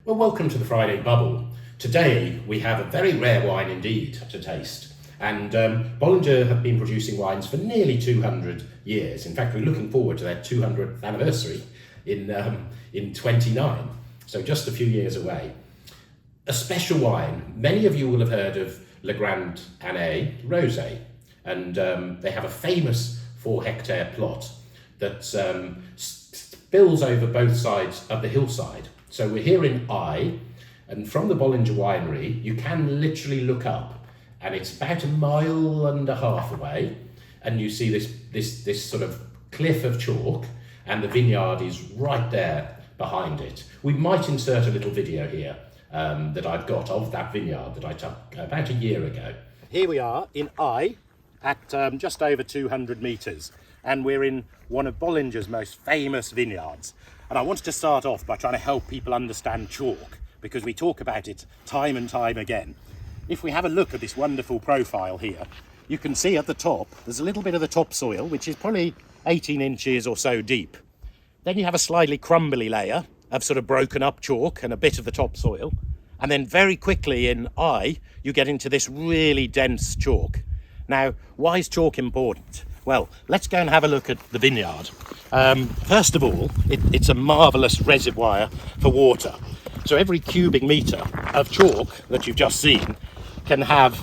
Well, welcome to the Friday Bubble. Today we have a very rare wine indeed to taste. And Bollinger have been producing wines for nearly 200 years. In fact, we're looking forward to their 200th anniversary in 29, so just a few years away. A special wine. Many of you will have heard of La Grande Année Rosé, and they have a famous 4-hectare plot that spills over both sides of the hillside. So we're here in Eye, and from the Bollinger winery, you can literally look up, and it's about 1.5 miles away, and you see this sort of cliff of chalk, and the vineyard is right there behind it. We might insert a little video here that I've got of that vineyard that I took about a year ago. Here we are in Eye at just over 200 metres, and we're in one of Bollinger's most famous vineyards. And I wanted to start off by trying to help people understand chalk, because we talk about it time and time again. If we have a look at this wonderful profile here, you can see at the top, there's a little bit of the topsoil, which is probably 18 inches or so deep. Then you have a slightly crumbly layer of sort of broken up chalk and a bit of the topsoil. And then very quickly in Eye, you get into this really dense chalk. Now, why is chalk important? Well, let's go and have a look at the vineyard. First of all, it's a marvellous reservoir for water. So every cubic metre of chalk that you've just seen can have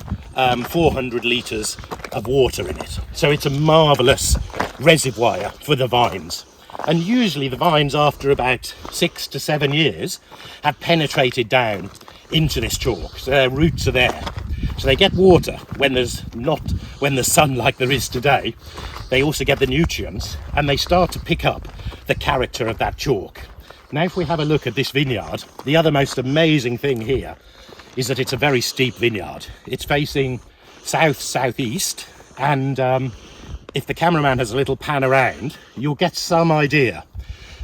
400 litres of water in it. So it's a marvellous reservoir for the vines. And usually the vines, after about 6 to 7 years, have penetrated down into this chalk. So their roots are there. So they get water when there's sun like there is today. They also get the nutrients, and they start to pick up the character of that chalk. Now, if we have a look at this vineyard, the other most amazing thing here is that it's a very steep vineyard. It's facing south-southeast, and if the cameraman has a little pan around, you'll get some idea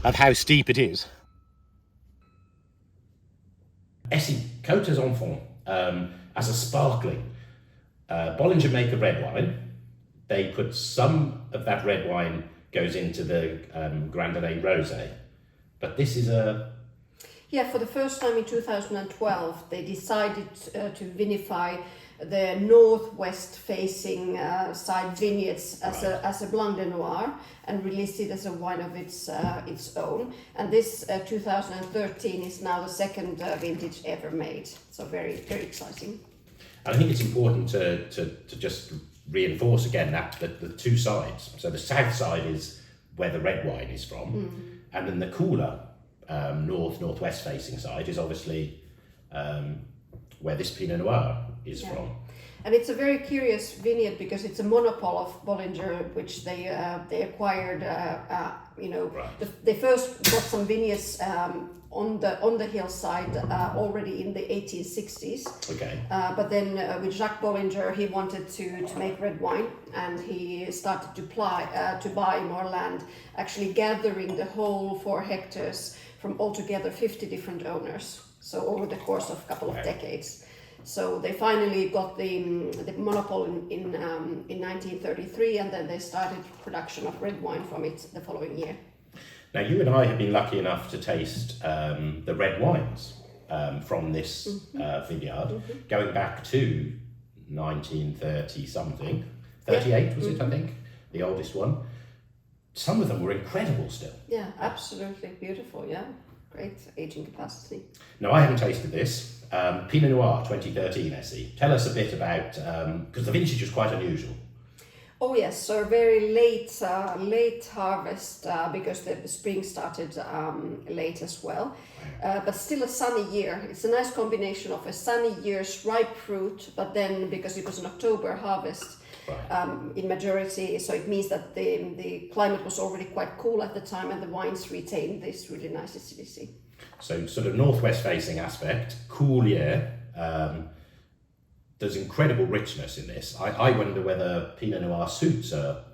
of how steep it is. Essi Cote aux Enfants, as a sparkling. Bollinger make a red wine. They put some of that red wine goes into the Grande Année Rosé. But this is a... Yeah, for the first time in 2012, they decided to vinify the northwest facing side vineyards as a Blanc de Noir and released it as a wine of its own. And this 2013 is now the second vintage ever made. So very, very exciting. And I think it's important to just reinforce again that the two sides. So the south side is where the red wine is from, and then the cooler northwest facing side is obviously where this Pinot Noir is from. And it's a very curious vineyard because it's a monopole of Bollinger, which they acquired. They first got some vineyards on the hillside already in the 1860s. Okay. But then with Jacques Bollinger, he wanted to make red wine, and he started to buy more land, actually gathering the whole 4 hectares from altogether 50 different owners. So over the course of a couple of decades. So they finally got the monopoly in 1933, and then they started production of red wine from it the following year. Now, you and I have been lucky enough to taste the red wines from this vineyard, going back to 1930 something, 38 was it, I think, the oldest one. Some of them were incredible still. Yeah, absolutely beautiful, yeah. Great aging capacity. Now, I haven't tasted this. Pinot Noir 2013, Essi. Tell us a bit about, because the vintage was quite unusual. Oh yes, so very late harvest because the spring started late as well, but still a sunny year. It's a nice combination of a sunny year's ripe fruit, but then because it was an October harvest in majority, so it means that the climate was already quite cool at the time, and the wines retained this really nice acidity. So sort of northwest facing aspect, cool year. There's incredible richness in this. I wonder whether Pinot Noir suits a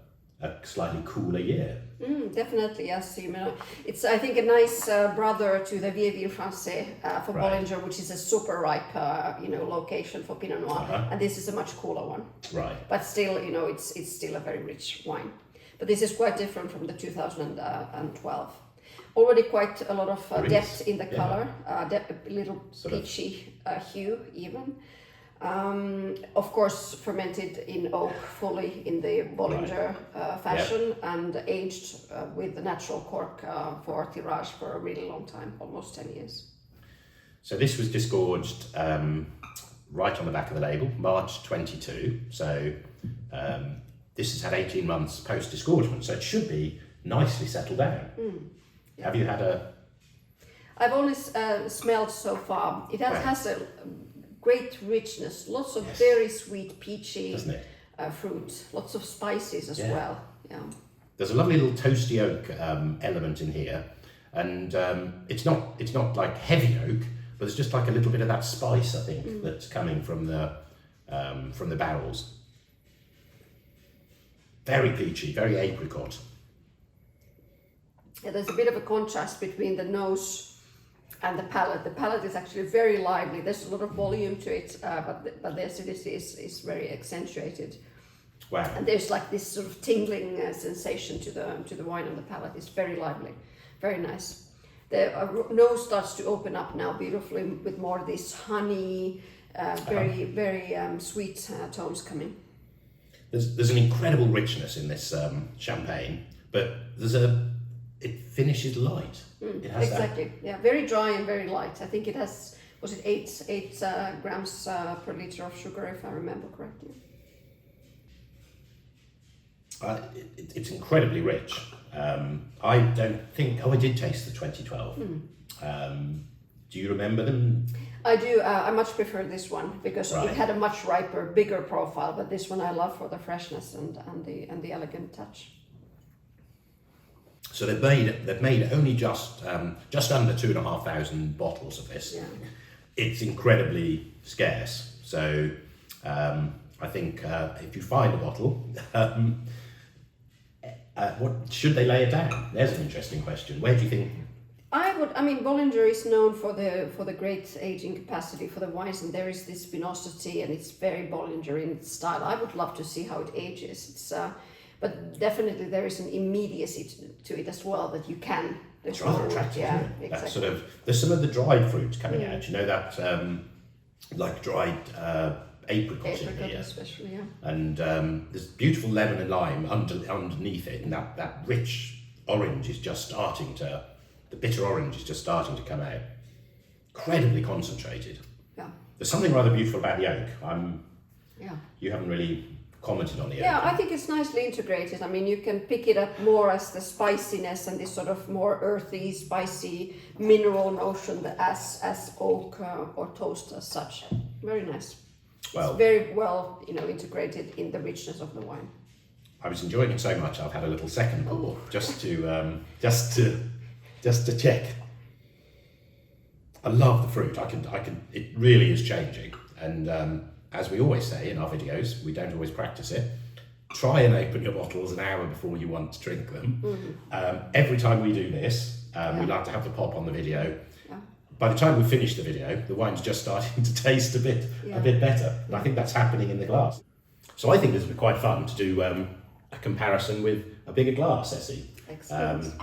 slightly cooler year. Definitely, yes. It's, I think, a nice brother to the Vieille Français for Bollinger, which is a super ripe, location for Pinot Noir, and this is a much cooler one. Right. But still, it's still a very rich wine. But this is quite different from the 2012. Already quite a lot of depth in the yeah. color, a little Sort of. peachy hue even. Of course, fermented in oak fully in the Bollinger fashion, and aged with the natural cork for tirage for a really long time, almost 10 years. So this was disgorged right on the back of the label, March 22. So this has had 18 months post disgorgement, so it should be nicely settled down. Yeah. Have you had a? I've only smelled so far. It has a great richness, lots of very sweet, peachy fruit, lots of spices as well. Yeah. There's a lovely little toasty oak element in here, and it's not like heavy oak, but there's just like a little bit of that spice, I think, that's coming from the barrels. Very peachy, very apricot. Yeah, there's a bit of a contrast between the nose and the palate. The palate is actually very lively. There's a lot of volume to it, but the acidity is very accentuated. Wow! And there's like this sort of tingling sensation to the wine on the palate. It's very lively, very nice. The nose starts to open up now beautifully with more of this honey, very sweet tones coming. There's an incredible richness in this champagne, but it finishes light. It has exactly. Yeah, very dry and very light. I think it has, was it 8 grams per liter of sugar, if I remember correctly. It's incredibly rich. I don't think. Oh, I did taste the 2012. Do you remember them? I do. I much prefer this one because it had a much riper, bigger profile. But this one I love for the freshness and the elegant touch. So they've made only just under 2,500 bottles of this. Yeah. It's incredibly scarce. So I think if you find a bottle, what should they lay it down? There's an interesting question. Where do you think? I mean, Bollinger is known for the great aging capacity for the wines, and there is this vinosity, and it's very Bollinger in its style. I would love to see how it ages. It's but definitely there is an immediacy to it as well that you can. It's rather attractive. Yeah, isn't it? exactly. That sort of, there's some of the dried fruit coming out. You know that like dried apricot in here, especially, yeah. And there's beautiful lemon and lime underneath it, and that rich orange is just starting to. The bitter orange is just starting to come out. Incredibly concentrated. Yeah. There's something rather beautiful about the oak. Yeah. You haven't really commented on the oak. Yeah, I think it's nicely integrated. I mean, you can pick it up more as the spiciness and this sort of more earthy, spicy mineral notion as oak or toast as such. Very nice. Well, it's very well, integrated in the richness of the wine. I was enjoying it so much. I've had a little second pour just to check. I love the fruit. It really is changing. And as we always say in our videos, we don't always practice it. Try and open your bottles an hour before you want to drink them. Every time we do this, we like to have the pop on the video. Yeah. By the time we finish the video, the wine's just starting to taste a bit better. And I think that's happening in the glass. So I think this would be quite fun to do a comparison with a bigger glass, Essi. Excellent.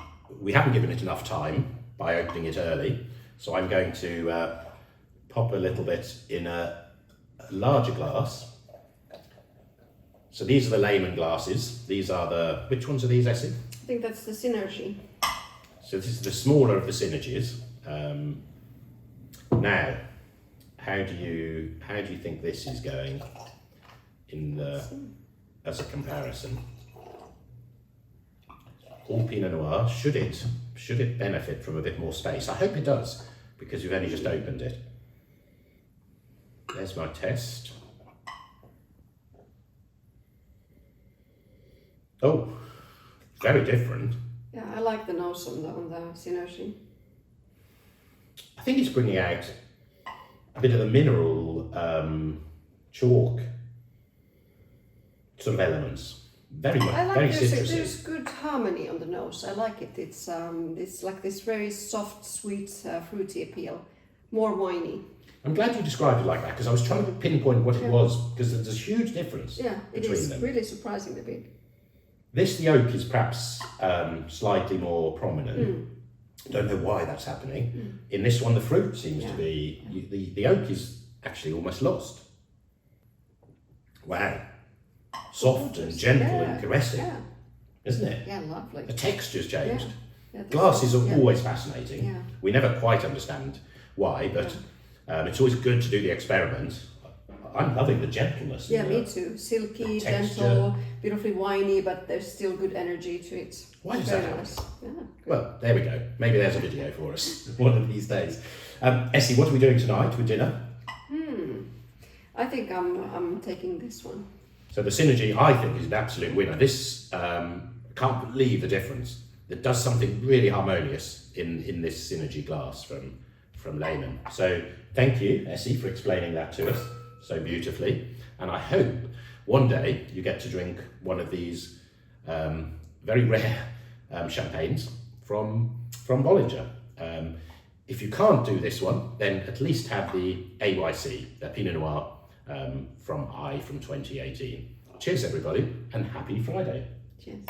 We haven't given it enough time by opening it early, so I'm going to pop a little bit in a larger glass. So these are the layman glasses. These are which ones are these, Essi? I think that's the Synergy. So this is the smaller of the Synergies. Now, how do you think this is going as a comparison? All Pinot Noir, should it benefit from a bit more space? I hope it does, because you've only just opened it. There's my test. Oh, very different. Yeah, I like the nose on the Synergy. I think it's bringing out a bit of the mineral chalk sort of elements. Very much, very citrusy. There's good harmony on the nose. I like it. It's like this very soft, sweet, fruity appeal, more winey. I'm glad you described it like that, because I was trying to pinpoint what it was, because there's a huge difference between them. It is really surprisingly big. The oak is perhaps slightly more prominent, Don't know why that's happening. In this one, the fruit seems to be, the oak is actually almost lost. Wow. Soft and gentle and caressing, isn't it? Yeah, lovely. The texture's changed. Yeah, Glasses are always fascinating. Yeah. We never quite understand why, but it's always good to do the experiment. I'm loving the gentleness. Yeah, me too. Silky, texture. gentle, beautifully winey, but there's still good energy to it. Why does Very that happen? nice. Yeah. Well, there we go. Maybe there's a video for us one of these days. Essi, what are we doing tonight with dinner? I think I'm taking this one. So the Synergy, I think, is an absolute winner. This, can't believe the difference. It does something really harmonious in this Synergy glass from Lehman. So thank you, Essi, for explaining that to us so beautifully. And I hope one day you get to drink one of these very rare champagnes from Bollinger. If you can't do this one, then at least have the AYC, the Pinot Noir from 2018. Cheers, everybody, and happy Friday. Cheers.